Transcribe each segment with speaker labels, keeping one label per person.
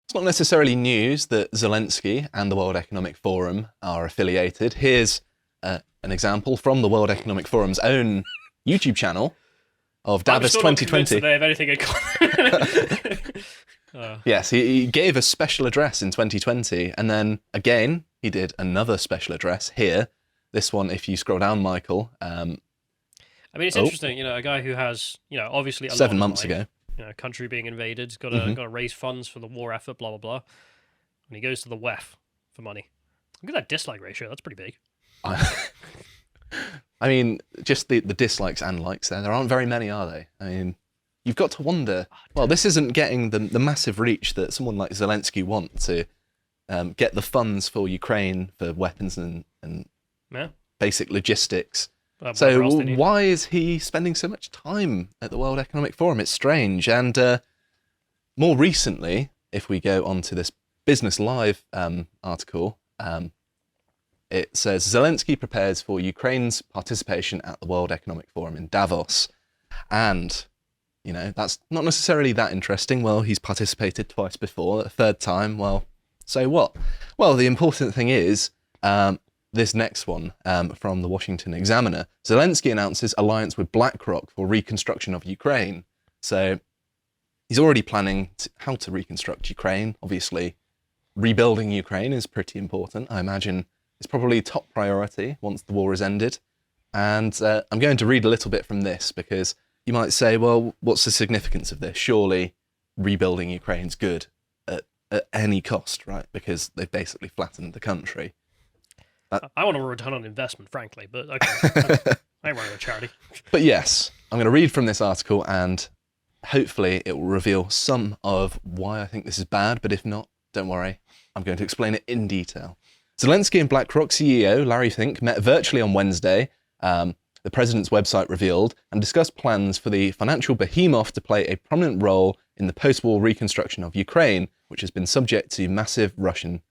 Speaker 1: It's not necessarily news that Zelensky and the World Economic Forum are affiliated. Here's an example from the World Economic Forum's own YouTube channel of
Speaker 2: I'm
Speaker 1: Davos
Speaker 2: still not convinced that
Speaker 1: 2020.
Speaker 2: they have anything in common.
Speaker 1: Yes, he gave a special address in 2020, and then again, he did another special address here. This one, if you scroll down, Michael,
Speaker 2: I mean, it's interesting, a guy who has, obviously a lot
Speaker 1: 7 months
Speaker 2: in
Speaker 1: ago.
Speaker 2: life, country being invaded, got
Speaker 1: Mm-hmm.
Speaker 2: to raise funds for the war effort, blah blah blah, and he goes to the WEF for money. Look at that dislike ratio; that's pretty big.
Speaker 1: I mean, just the dislikes and likes there. There aren't very many, are they? I mean, you've got to wonder, well, this isn't getting the massive reach that someone like Zelensky wants to get the funds for Ukraine for weapons and
Speaker 2: Yeah.
Speaker 1: basic logistics.
Speaker 2: Whatever
Speaker 1: So
Speaker 2: else they need.
Speaker 1: why is he spending so much time at the World Economic Forum? It's strange. And more recently, if we go on to this Business Live article, it says Zelensky prepares for Ukraine's participation at the World Economic Forum in Davos. And, that's not necessarily that interesting. Well, he's participated twice before, a third time, well, so what? Well, the important thing is this next one from the Washington Examiner. Zelensky announces alliance with BlackRock for reconstruction of Ukraine. So he's already planning how to reconstruct Ukraine. Obviously, rebuilding Ukraine is pretty important. I imagine it's probably top priority once the war is ended. And I'm going to read a little bit from this because you might say, well, what's the significance of this? Surely rebuilding Ukraine's good at any cost, right? Because they've basically flattened the country.
Speaker 2: I want a return on investment, frankly, but okay. I ain't running a charity.
Speaker 1: But yes, I'm going to read from this article and hopefully it will reveal some of why I think this is bad, but if not, don't worry, I'm going to explain it in detail. Zelensky and BlackRock CEO Larry Fink met virtually on Wednesday, the president's website revealed, and discussed plans for the financial behemoth to play a prominent role in the post-war reconstruction of Ukraine, which has been subject to massive Russian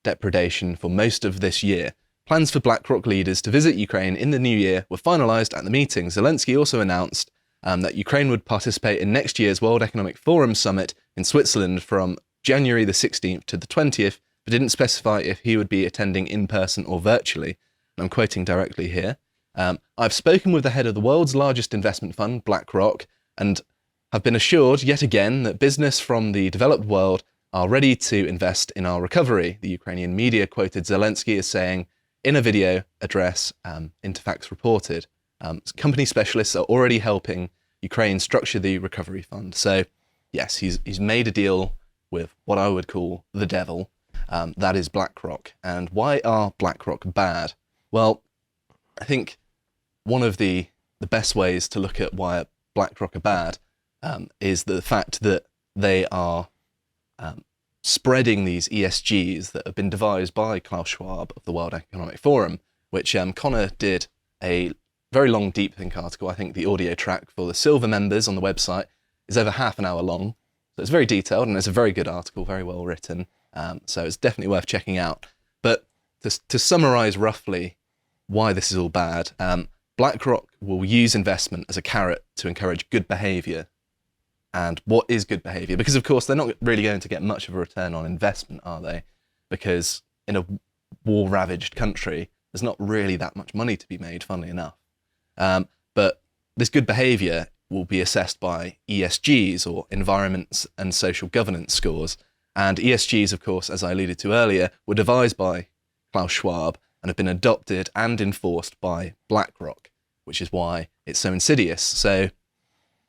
Speaker 1: depredation for most of this year. Plans for BlackRock leaders to visit Ukraine in the new year were finalised at the meeting. Zelensky also announced that Ukraine would participate in next year's World Economic Forum summit in Switzerland from January the 16th to the 20th, but didn't specify if he would be attending in person or virtually. And I'm quoting directly here. I've spoken with the head of the world's largest investment fund, BlackRock, and have been assured yet again that business from the developed world are ready to invest in our recovery, the Ukrainian media quoted Zelensky as saying in a video address, Interfax reported. Company specialists are already helping Ukraine structure the recovery fund. So, yes, he's made a deal with what I would call the devil. That is BlackRock. And why are BlackRock bad? Well, I think one of the best ways to look at why BlackRock are bad is the fact that they are spreading these ESGs that have been devised by Klaus Schwab of the World Economic Forum, which Connor did a very long deep think article. I think the audio track for the silver members on the website is over half an hour long. So it's very detailed and it's a very good article, very well written. So it's definitely worth checking out. But to summarize roughly why this is all bad, BlackRock will use investment as a carrot to encourage good behavior. And what is good behavior? Because, of course, they're not really going to get much of a return on investment, are they? Because in a war-ravaged country, there's not really that much money to be made, funnily enough. But this good behavior will be assessed by ESGs, or environments and social governance scores. And ESGs, of course, as I alluded to earlier, were devised by Klaus Schwab and have been adopted and enforced by BlackRock, which is why it's so insidious. So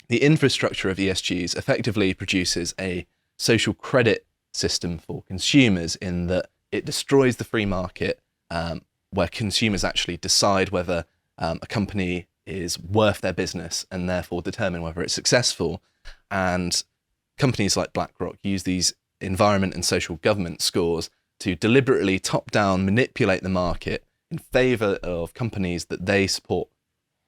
Speaker 1: the infrastructure of ESGs effectively produces a social credit system for consumers in that it destroys the free market, where consumers actually decide whether a company is worth their business and therefore determine whether it's successful. And companies like BlackRock use these environment and social government scores to deliberately top-down manipulate the market in favour of companies that they support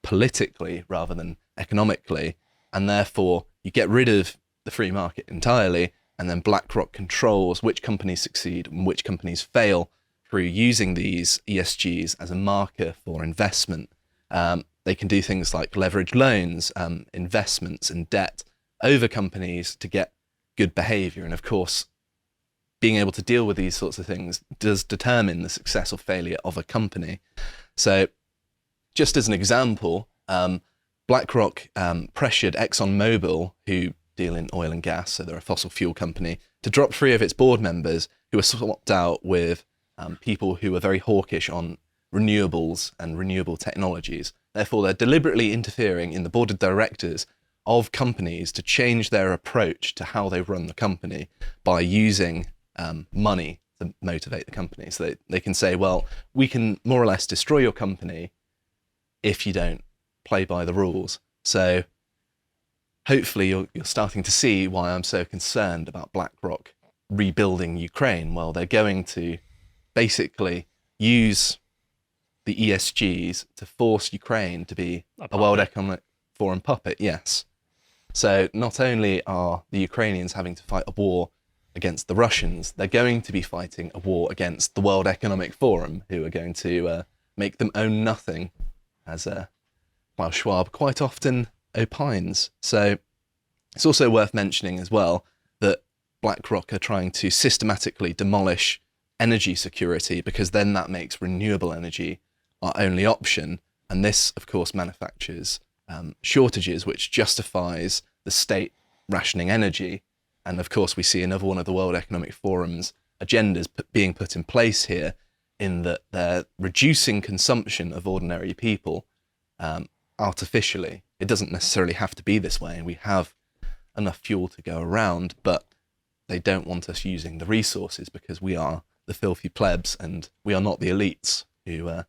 Speaker 1: politically rather than economically, and therefore you get rid of the free market entirely, and then BlackRock controls which companies succeed and which companies fail through using these ESGs as a marker for investment. They can do things like leverage loans, investments and debt over companies to get good behaviour. And of course, being able to deal with these sorts of things does determine the success or failure of a company. So just as an example, BlackRock pressured ExxonMobil, who deal in oil and gas, so they're a fossil fuel company, to drop 3 of its board members who were swapped out with people who were very hawkish on renewables and renewable technologies. Therefore, they're deliberately interfering in the board of directors of companies to change their approach to how they run the company by using money to motivate the company. So they can say, well, we can more or less destroy your company if you don't play by the rules. So hopefully you're starting to see why I'm so concerned about BlackRock rebuilding Ukraine. Well, they're going to basically use the ESGs to force Ukraine to be a World Economic Forum puppet, yes. So not only are the Ukrainians having to fight a war against the Russians, they're going to be fighting a war against the World Economic Forum, who are going to make them own nothing, as Klaus Schwab quite often opines. So it's also worth mentioning as well that BlackRock are trying to systematically demolish energy security, because then that makes renewable energy our only option. And this, of course, manufactures shortages, which justifies the state rationing energy. And of course, we see another one of the World Economic Forum's agendas being put in place here, in that they're reducing consumption of ordinary people artificially. It doesn't necessarily have to be this way, and we have enough fuel to go around, but they don't want us using the resources because we are the filthy plebs and we are not the elites who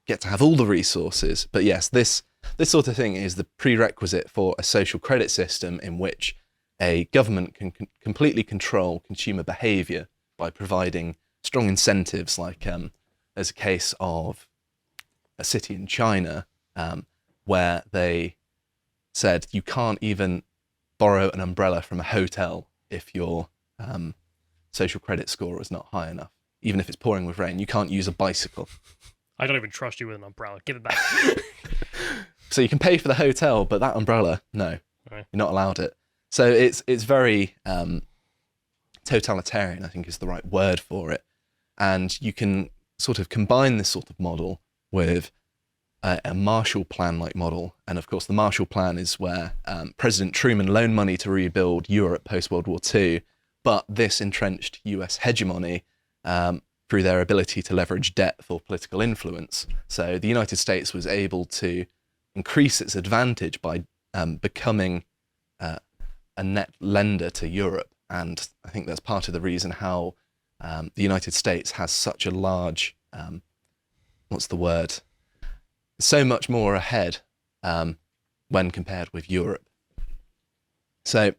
Speaker 1: get to have all the resources. But yes, this sort of thing is the prerequisite for a social credit system in which a government can completely control consumer behaviour by providing strong incentives, like there's a case of a city in China where they said you can't even borrow an umbrella from a hotel if your social credit score is not high enough. Even if it's pouring with rain, you can't use a bicycle.
Speaker 2: I don't even trust you with an umbrella. Give it back.
Speaker 1: So you can pay for the hotel, but that umbrella, no,
Speaker 2: Right.
Speaker 1: You're not allowed it. So it's very totalitarian, I think is the right word for it. And you can sort of combine this sort of model with a Marshall Plan-like model. And of course, the Marshall Plan is where President Truman loaned money to rebuild Europe post-World War II, but this entrenched US hegemony through their ability to leverage debt for political influence. So the United States was able to increase its advantage by becoming a net lender to Europe. And I think that's part of the reason how the United States has such a large, so much more ahead when compared with Europe. So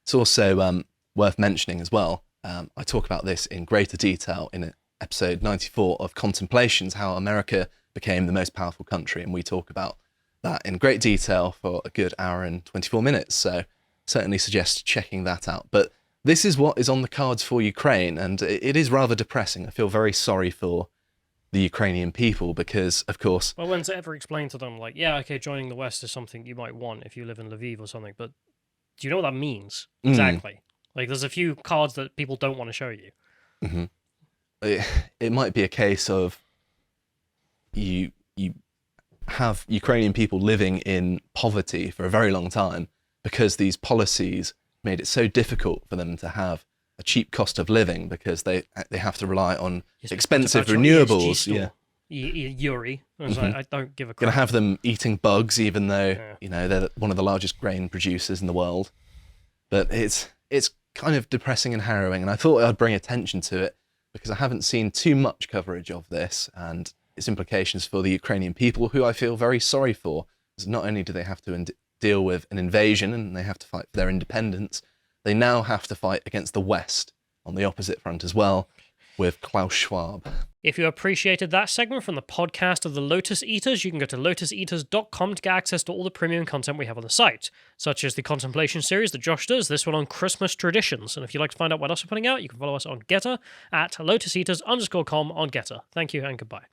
Speaker 1: it's also worth mentioning as well, I talk about this in greater detail in episode 94 of Contemplations, how America became the most powerful country, and we talk about that in great detail for a good hour and 24 minutes, so certainly suggest checking that out. But this is what is on the cards for Ukraine, and it is rather depressing. I feel very sorry for the Ukrainian people because, of course...
Speaker 2: Well, when's it ever explained to them, like, yeah, okay, joining the West is something you might want if you live in Lviv or something, but do you know what that means? Exactly. Like, there's a few cards that people don't want to show you.
Speaker 1: Mm-hmm. It might be a case of you have Ukrainian people living in poverty for a very long time because these policies made it so difficult for them to have a cheap cost of living because they have to rely on expensive renewables. Yeah,
Speaker 2: Yuri. I was like, I don't give a crap.
Speaker 1: Gonna have them eating bugs, even though they're one of the largest grain producers in the world. But it's kind of depressing and harrowing, and I thought I'd bring attention to it because I haven't seen too much coverage of this and its implications for the Ukrainian people, who I feel very sorry for. Because not only do they have to deal with an invasion and they have to fight for their independence, they now have to fight against the West on the opposite front as well, with Klaus Schwab.
Speaker 2: If you appreciated that segment from the podcast of the Lotus Eaters, you can go to lotuseaters.com to get access to all the premium content we have on the site, such as the Contemplation series that Josh does, this one on Christmas traditions. And if you'd like to find out what else we're putting out, you can follow us on Getter at lotuseaters_com on Getter. Thank you and goodbye.